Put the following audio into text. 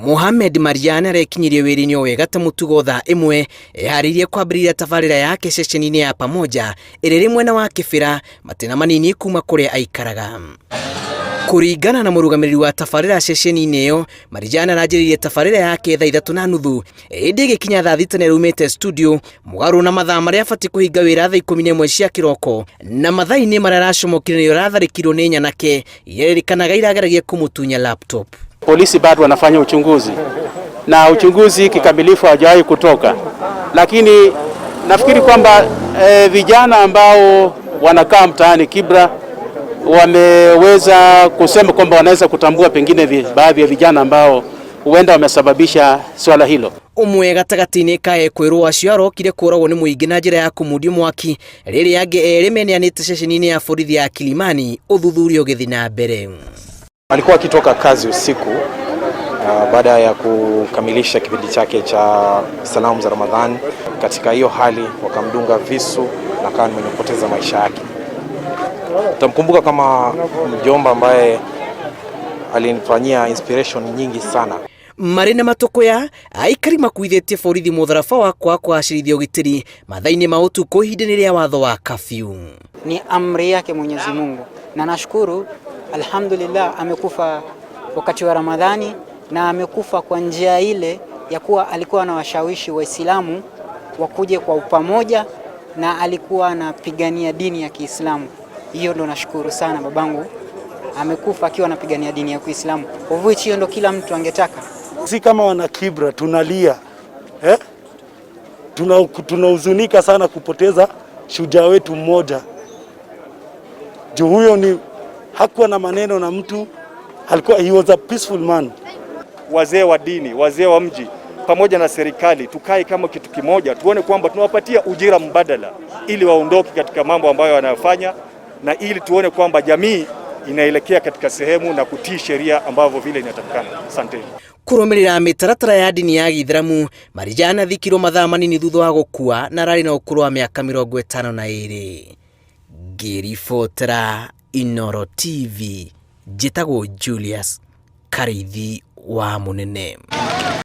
Mohamed Mariana arekinyirie wĩra-inĩ wega ta mũtugo thaa ĩmwe eharirie kwambĩrĩria tabarĩra yake ceceni-inĩ ya Pamoja ĩrĩ mwena wa Kĩbĩra matĩna manini kuma kũrĩa aikaraga. Kũringana na mũrũgamĩrĩri wa tabarĩra ceceni-inĩ ĩyo, Mariana aranjĩrĩirie tabarĩra yake thaa 3:30 ĩndĩ ĩgĩkinya thaa 6 nĩraumĩte studio mũgarũ na mathaa marĩa abatiĩ kũhinga wĩra thaa 11 cia kĩroko, na mathaa-inĩ marĩa aracomokire nĩyo aratharĩkirwo nĩ nyanake irerĩkanaga irageragia kũmũtunya laptop. Polisi bado wanafanya uchunguzi na uchunguzi kikamilifu hajawahi kutoka, lakini nafikiri kwamba vijana ambao wanakaa mtaani Kibra wameweza kusema kwamba wanaweza kutambua pengine baadhi ya vijana ambao huenda wamesababisha swala hilo. Umwe gatagati-inĩ kae kwĩrwo acio arokire kũragwo nĩ mũingĩ na njĩra ya kũmundio mwaki rĩrĩa angĩ erĩ meneanĩte ceceni-inĩ ya borithi ya Kilimani ũthuthuria ũgĩthiĩ na mbere. Alikuwa akitoka kazi usiku baada ya kukamilisha kipindi chake cha salamu za Ramadhani. Katika hiyo hali wakamdunga visu na akawa mwenye kupoteza maisha yake. Tutamkumbuka kama mjomba ambaye alinifanyia inspiration nyingi sana. Marina Matokoya aikari makuithĩtie borithi mũtharaba wa kwacĩrithia ũgitĩri mathaa-inĩ ma ũtukũ ihinda-inĩ rĩa watho wa curfew. Ni amri yake Mwenyezi Mungu, na nashukuru alhamdulillah amekufa wakati wa Ramadhani, na amekufa kwa njia ile ya kuwa alikuwa anawashawishi Waislamu wakuje kwa upamoja, na alikuwa anapigania dini ya Kiislamu. Hiyo ndo nashukuru sana babangu, amekufa akiwa anapigania dini ya Kiislamu. Kwa hivyo hiyo ndo kila mtu angetaka. Si kama wana Kibra tunalia, tunahuzunika sana kupoteza shujaa wetu mmoja. Juu huyo hakuwa na maneno na mtu, he was a peaceful man. Wazee wa dini, wazee wa mji pamoja na serikali tukae kama kitu kimoja, tuone kwamba tunawapatia ujira mbadala ili waondoke katika mambo ambayo wanayofanya, na ili tuone kwamba jamii inaelekea katika sehemu na kutii sheria ambavyo vile inatakikana. Asanteni. Kũrũmĩrĩra mĩtaratara ya dini ya Gĩithĩramu, Mariana thikirwo mathaa manini thutha wa gũkua na ararĩ na ũkũrũ wa mĩaka 52. Ngĩribotera Inooro TV, njĩtagwo Julius Karĩithi wa Mũnene.